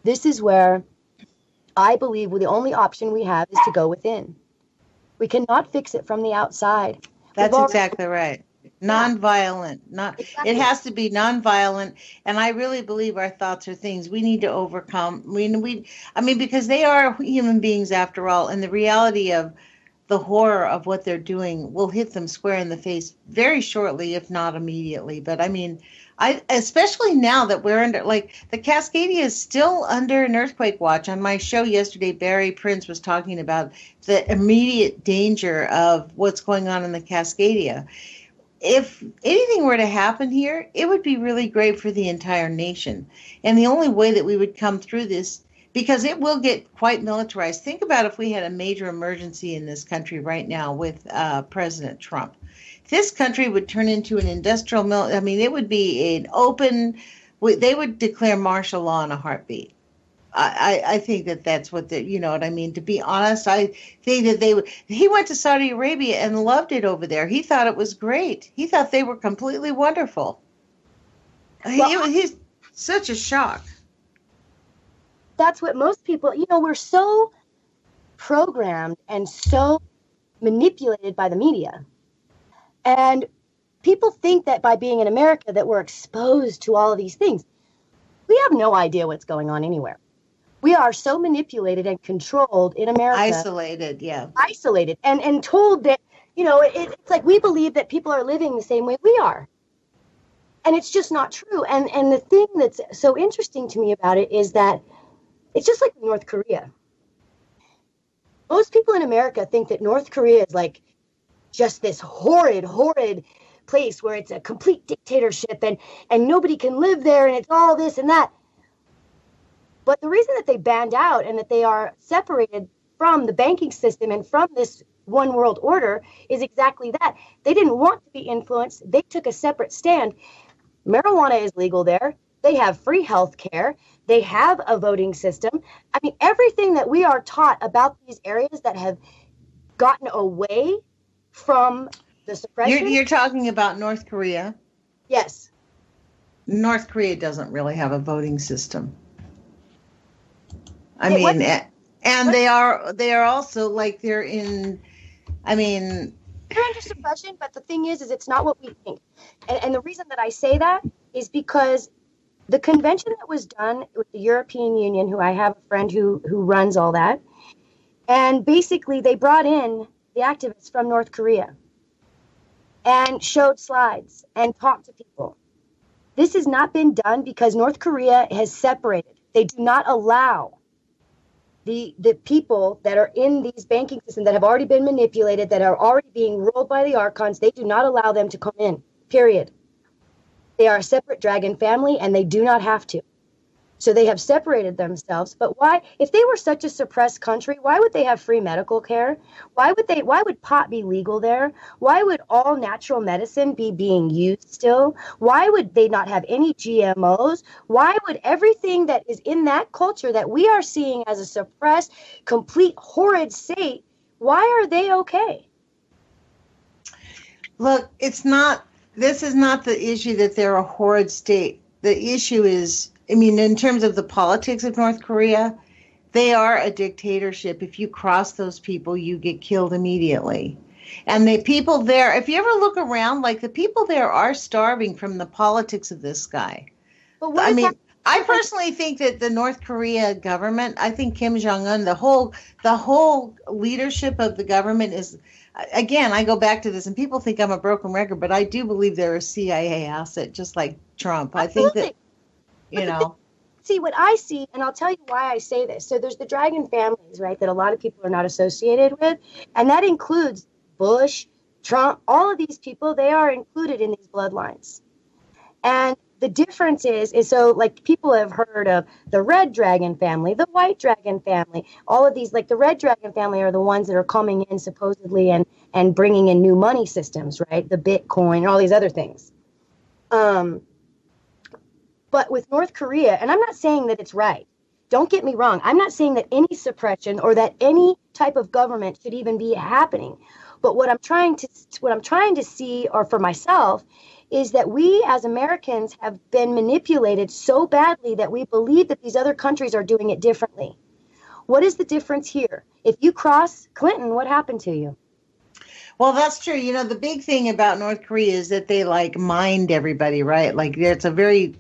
This is where I believe the only option we have is to go within. We cannot fix it from the outside. That's exactly right. Nonviolent. Exactly. It has to be nonviolent, and I really believe our thoughts are things we need to overcome. Because they are human beings after all, and the reality of the horror of what they're doing will hit them square in the face very shortly, if not immediately. But especially now that we're under, like, the Cascadia is still under an earthquake watch. On my show yesterday, Barry Prince was talking about the immediate danger of what's going on in the Cascadia. If anything were to happen here, it would be really great for the entire nation. And the only way that we would come through this, because it will get quite militarized. Think about if we had a major emergency in this country right now with President Trump. This country would turn into an industrial it would be an open, they would declare martial law in a heartbeat. I think that's what to be honest, I think that he went to Saudi Arabia and loved it over there. He thought it was great. He thought they were completely wonderful. He's such a shock. That's what most people, we're so programmed and so manipulated by the media. And people think that by being in America that we're exposed to all of these things. We have no idea what's going on anywhere. We are so manipulated and controlled in America. Isolated, yeah. Isolated and told that, it's like we believe that people are living the same way we are. And it's just not true. And the thing that's so interesting to me about it is that it's just like North Korea. Most people in America think that North Korea is like just this horrid place where it's a complete dictatorship and nobody can live there and it's all this and that. But the reason that they banned out and that they are separated from the banking system and from this one world order is exactly that. They didn't want to be influenced. They took a separate stand. Marijuana is legal there. They have free health care. They have a voting system. I mean, everything that we are taught about these areas that have gotten away from the suppression. You're talking about North Korea? Yes. North Korea doesn't really have a voting system. They are also like they're under suppression, but the thing is it's not what we think. And the reason that I say that is because the convention that was done with the European Union, who I have a friend who runs all that, and basically they brought in the activists from North Korea and showed slides and talked to people. This has not been done because North Korea has separated They do not allow the people that are in these banking systems that have already been manipulated, that are already being ruled by the archons, they do not allow them to come in, period. They are a separate dragon family, and they do not have to. So they have separated themselves. But why, if they were such a suppressed country, why would they have free medical care? Why would pot be legal there? Why would all natural medicine be being used still? Why would they not have any GMOs? Why would everything that is in that culture that we are seeing as a suppressed, complete, horrid state, why are they okay? Look, this is not the issue that they're a horrid state. The issue is, I mean, in terms of the politics of North Korea, they are a dictatorship. If you cross those people, you get killed immediately. And the people there, if you ever look around, like the people there are starving from the politics of this guy. But what I mean, I personally think that the North Korea government, I think Kim Jong-un, the whole leadership of the government is, again, I go back to this, and people think I'm a broken record, but I do believe they're a CIA asset, just like Trump. Absolutely. I think that, you know. See, what I see, and I'll tell you why I say this. So there's the dragon families, right, that a lot of people are not associated with, and that includes Bush, Trump, all of these people, they are included in these bloodlines. And the difference is so, like, people have heard of the red dragon family, the white dragon family, all of these, like the red dragon family are the ones that are coming in supposedly and bringing in new money systems, right? The Bitcoin and all these other things. But with North Korea, and I'm not saying that it's right. Don't get me wrong. I'm not saying that any suppression or that any type of government should even be happening. But what I'm trying to see, or for myself, is that we as Americans have been manipulated so badly that we believe that these other countries are doing it differently. What is the difference here? If you cross Clinton, what happened to you? Well, that's true. You know, the big thing about North Korea is that they mind everybody, right? Like, it's a very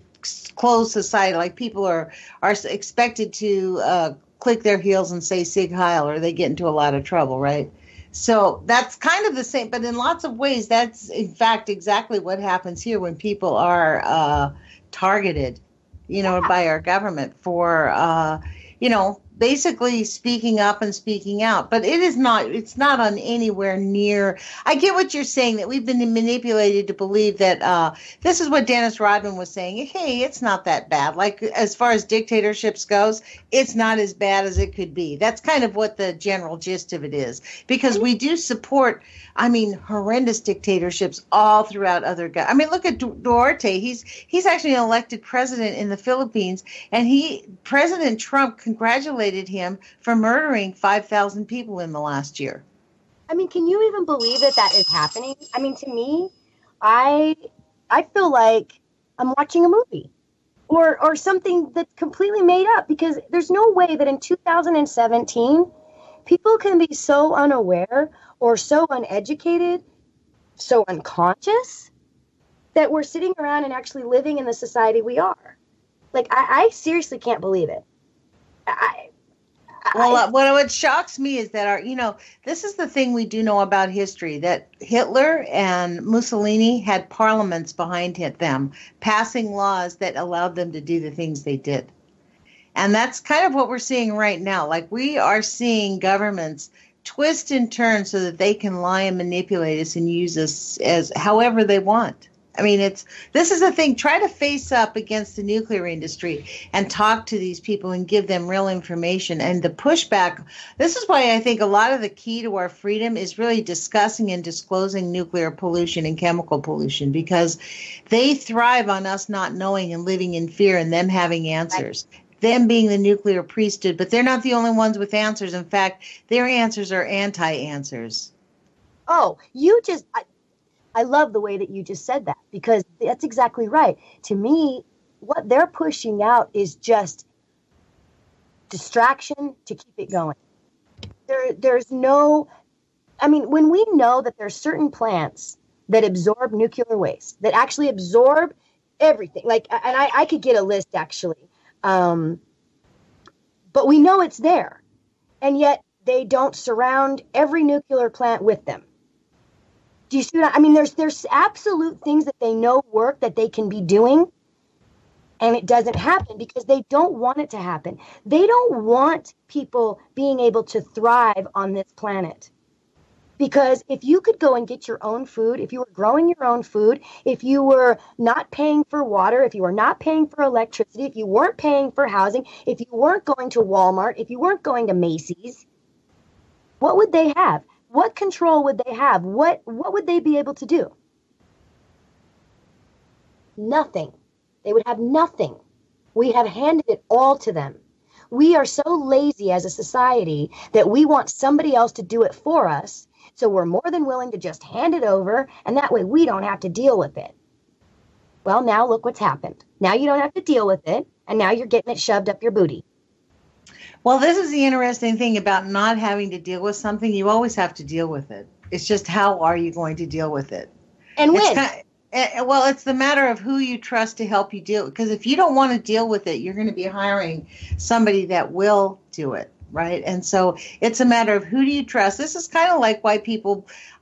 closed society. Like, people are expected to click their heels and say Sig Heil, or they get into a lot of trouble, right? So that's kind of the same, but in lots of ways, that's in fact exactly what happens here when people are targeted, by our government for, basically speaking up and speaking out. But it's not on anywhere near. I get what you're saying, that we've been manipulated to believe that this is what Dennis Rodman was saying. Hey, it's not that bad. Like, as far as dictatorships goes, it's not as bad as it could be. That's kind of what the general gist of it is, because we do support, horrendous dictatorships all throughout other governments. Look at Duarte. He's actually an elected president in the Philippines, and President Trump congratulated him for murdering 5,000 people in the last year. Can you even believe that is happening? To me, I feel like I'm watching a movie or something that's completely made up, because there's no way that in 2017 people can be so unaware or so uneducated, so unconscious, that we're sitting around and actually living in the society we are. Like, I seriously can't believe it. What shocks me is that this is the thing we do know about history, that Hitler and Mussolini had parliaments behind them, passing laws that allowed them to do the things they did. And that's kind of what we're seeing right now. Like, we are seeing governments twist and turn so that they can lie and manipulate us and use us as however they want. This is the thing. Try to face up against the nuclear industry and talk to these people and give them real information. And the pushback, this is why I think a lot of the key to our freedom is really discussing and disclosing nuclear pollution and chemical pollution, because they thrive on us not knowing and living in fear and them having answers. Right. Them being the nuclear priesthood, but they're not the only ones with answers. In fact, their answers are anti-answers. Oh, I love the way that you just said that, because that's exactly right. To me, what they're pushing out is just distraction to keep it going. There's no, when we know that there's certain plants that absorb nuclear waste, that actually absorb everything, and I could get a list actually, but we know it's there, and yet they don't surround every nuclear plant with them. Do you see what there's absolute things that they know work that they can be doing, And it doesn't happen because they don't want it to happen. They don't want people being able to thrive on this planet. Because if you could go and get your own food, if you were growing your own food, if you were not paying for water, if you were not paying for electricity, if you weren't paying for housing, if you weren't going to Walmart, if you weren't going to Macy's, what would they have? What control would they have? What would they be able to do? Nothing. They would have nothing. We have handed it all to them. We are so lazy as a society that we want somebody else to do it for us. So we're more than willing to just hand it over, and that way we don't have to deal with it. Well, now look what's happened. Now you don't have to deal with it, and now you're getting it shoved up your booty. Well, this is the interesting thing about not having to deal with something. You always have to deal with it. It's just how are you going to deal with it? And when? Well, it's the matter of who you trust to help you deal. Because if you don't want to deal with it, you're going to be hiring somebody that will do it, right? And so it's a matter of who do you trust. This is kind of like why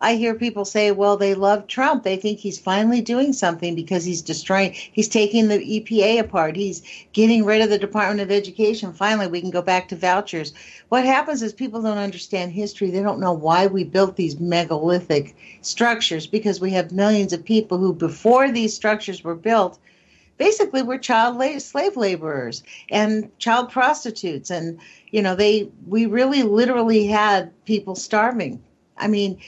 I hear people say, well, they love Trump. They think he's finally doing something because he's taking the EPA apart. He's getting rid of the Department of Education. Finally, we can go back to vouchers. What happens is people don't understand history. They don't know why we built these megalithic structures, because we have millions of people who, before these structures were built, basically were slave laborers and child prostitutes. And, we really literally had people starving. I mean,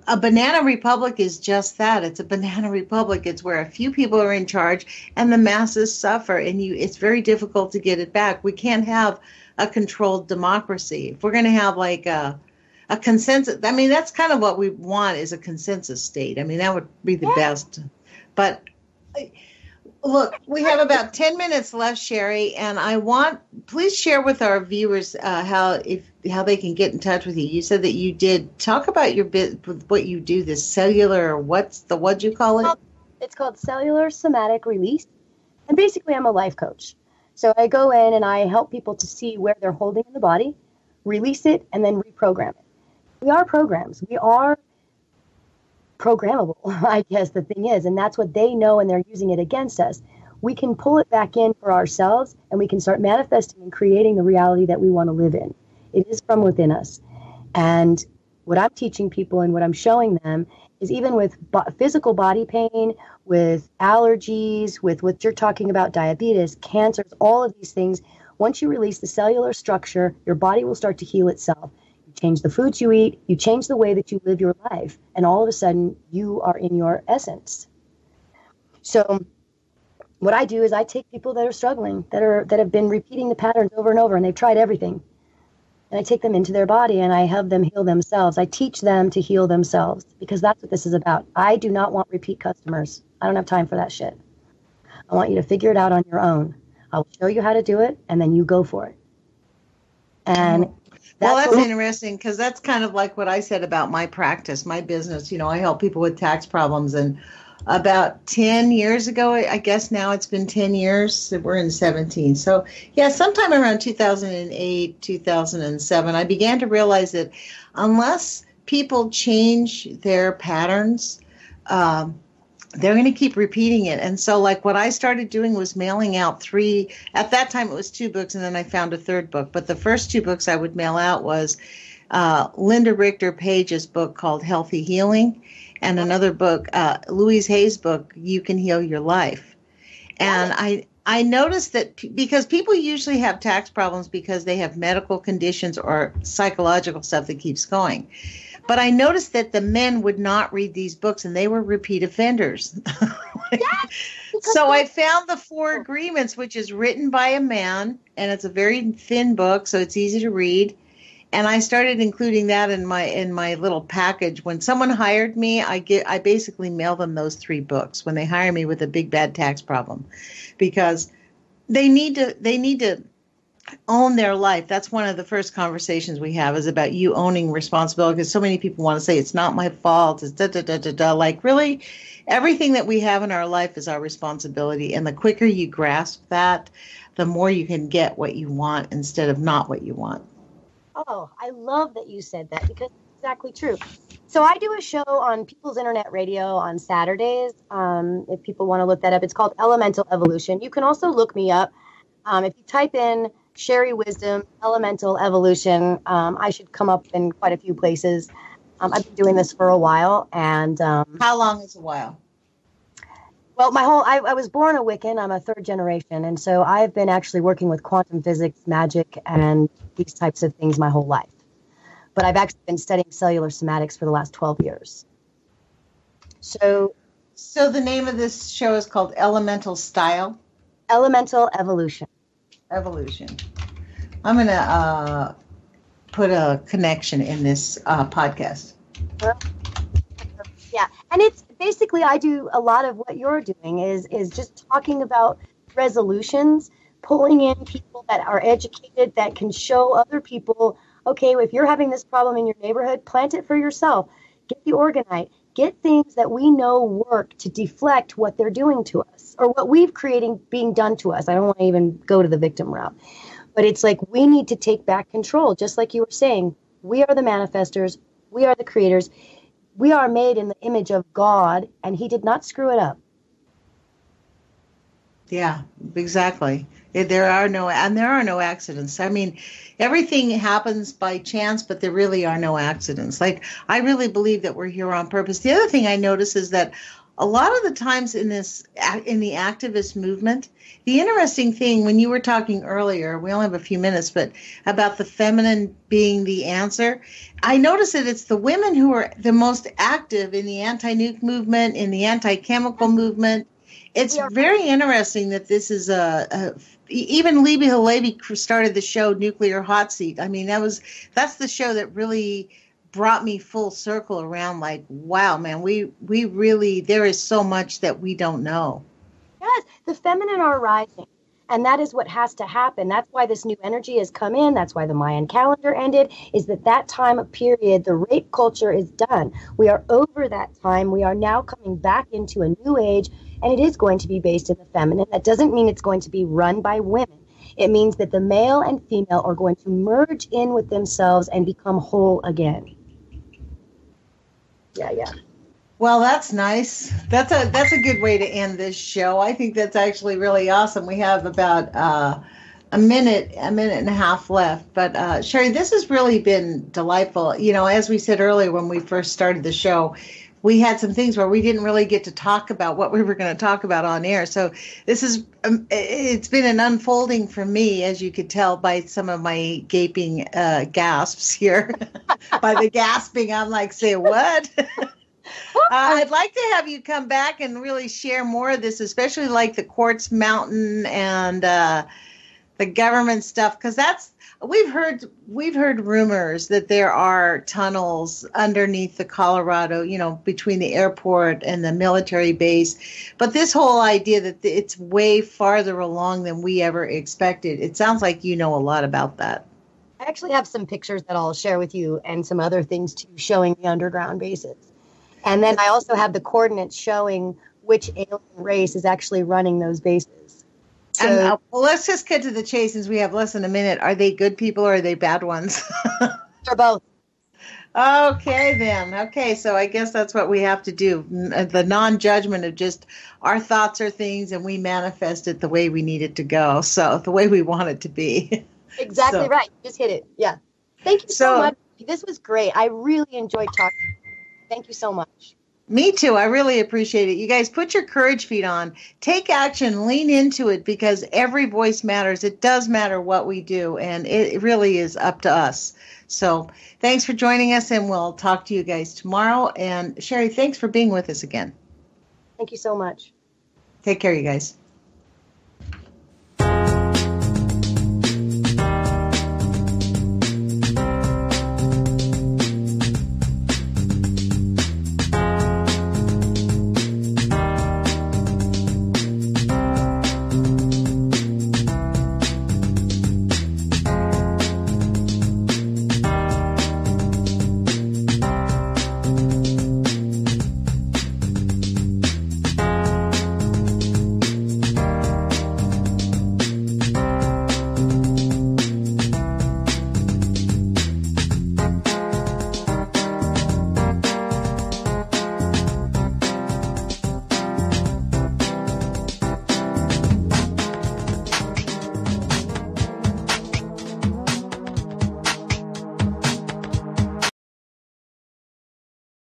a banana republic is just that. It's a banana republic. It's where a few people are in charge and the masses suffer, and it's very difficult to get it back. We can't have a controlled democracy. If we're going to have like a consensus, I mean, that's kind of what we want, is a consensus state. I mean, that would be the best. But look, we have about 10 minutes left, Sherri, and please share with our viewers how they can get in touch with you. You said that you did talk about your what you do, this cellular, what'd you call it? It's called cellular somatic release. And basically I'm a life coach. So I go in and I help people to see where they're holding in the body, release it, and then reprogram it. We are programs. We are programmable, I guess the thing is, and that's what they know, and they're using it against us. We can pull it back in for ourselves, and we can start manifesting and creating the reality that we want to live in. It is from within us. And what I'm teaching people and what I'm showing them is, even with physical body pain, with allergies, with what you're talking about, diabetes, cancers, all of these things, once you release the cellular structure, your body will start to heal itself. Change the foods you eat, you change the way that you live your life, and all of a sudden you are in your essence. So what I do is I take people that are struggling, that have been repeating the patterns over and over, and they've tried everything, and I take them into their body and I help them heal themselves. I teach them to heal themselves, because that's what this is about. I do not want repeat customers. I don't have time for that shit. I want you to figure it out on your own. I'll show you how to do it, and then you go for it. And that's interesting, because that's kind of like what I said about my practice, my business. I help people with tax problems. And about 10 years ago, I guess now it's been 10 years, we're in 17. So, yeah, sometime around 2008, 2007, I began to realize that unless people change their patterns, they're going to keep repeating it. And so, like, what I started doing was mailing out at that time it was 2 books, and then I found a third book. But the first 2 books I would mail out was Linda Richter Page's book called Healthy Healing, and another book, Louise Hay's book, You Can Heal Your Life. And I noticed that because people usually have tax problems because they have medical conditions or psychological stuff that keeps going. But I noticed that the men would not read these books, and they were repeat offenders. So I found the 4 Agreements, which is written by a man, and it's a very thin book, so it's easy to read. And I started including that in my little package. When someone hired me, I basically mail them those 3 books when they hire me with a big bad tax problem, because they need to own their life. That's one of the first conversations we have, is about you owning responsibility, because so many people want to say it's not my fault. It's da-da-da-da-da. Like, really, everything that we have in our life is our responsibility. And the quicker you grasp that, the more you can get what you want instead of not what you want. Oh, I love that you said that, because it's exactly true. So I do a show on People's Internet Radio on Saturdays. If people want to look that up, it's called Elemental Evolution. You can also look me up. If you type in Sherri Wisdom, Elemental Evolution, I should come up in quite a few places. I've been doing this for a while. And how long is a while? Well, I was born a Wiccan. I'm a third generation. And so I've been actually working with quantum physics, magic, and these types of things my whole life. But I've actually been studying cellular somatics for the last 12 years. So the name of this show is called Elemental Style? Elemental Evolution. Evolution. I'm going to put a connection in this podcast. Yeah, and it's basically, I do a lot of what you're doing is just talking about resolutions, pulling in people that are educated, that can show other people, okay, if you're having this problem in your neighborhood, plant it for yourself. Get the orgonite. Get things that we know work to deflect what they're doing to us or what we've creating being done to us. I don't want to even go to the victim route. But it's like we need to take back control, just like you were saying. We are the manifestors. We are the creators. We are made in the image of God, and he did not screw it up. Yeah, exactly. There are no accidents. I mean, everything happens by chance, but there really are no accidents. Like, I really believe that we're here on purpose. The other thing I notice is that a lot of the times in the activist movement, the interesting thing, when you were talking earlier, we only have a few minutes, but about the feminine being the answer, I notice that it's the women who are the most active in the anti-nuke movement, in the anti-chemical movement. It's very interesting that this is even Libby Halevi started the show Nuclear Hot Seat. I mean, that's the show that really brought me full circle around, like, wow, man, we really, there is so much that we don't know. Yes, the feminine are rising. And that is what has to happen. That's why this new energy has come in. That's why the Mayan calendar ended, is that time of period, the rape culture is done. We are over that time. We are now coming back into a new age, and it is going to be based in the feminine. That doesn't mean it's going to be run by women. It means that the male and female are going to merge in with themselves and become whole again. Yeah. Well, that's nice. That's a good way to end this show. I think that's actually really awesome. We have about a minute and a half left. But Sherri, this has really been delightful. You know, as we said earlier when we first started the show, we had some things where we didn't really get to talk about what we were going to talk about on air. So this is it's been an unfolding for me, as you could tell by some of my gaping gasps here. By the gasping, I'm like, say what? I'd like to have you come back and really share more of this, especially like the Quartz Mountain and the government stuff, because we've heard rumors that there are tunnels underneath the Colorado, you know, between the airport and the military base. But this whole idea that it's way farther along than we ever expected, it sounds like you know a lot about that. I actually have some pictures that I'll share with you and some other things too, showing the underground bases. And then I also have the coordinates showing which alien race is actually running those bases. So, and, well, let's just get to the chase since we have less than a minute. Are they good people or are they bad ones? They're both. Okay, then. Okay, so I guess that's what we have to do. The non-judgment of just our thoughts are things and we manifest it the way we need it to go. So the way we want it to be. Exactly right. Just hit it. Yeah. Thank you so much. This was great. I really enjoyed talking. Thank you so much. Me too. I really appreciate it. You guys put your courage feet on. Take action. Lean into it because every voice matters. It does matter what we do, and it really is up to us. So thanks for joining us, and we'll talk to you guys tomorrow. And Sherri, thanks for being with us again. Thank you so much. Take care, you guys.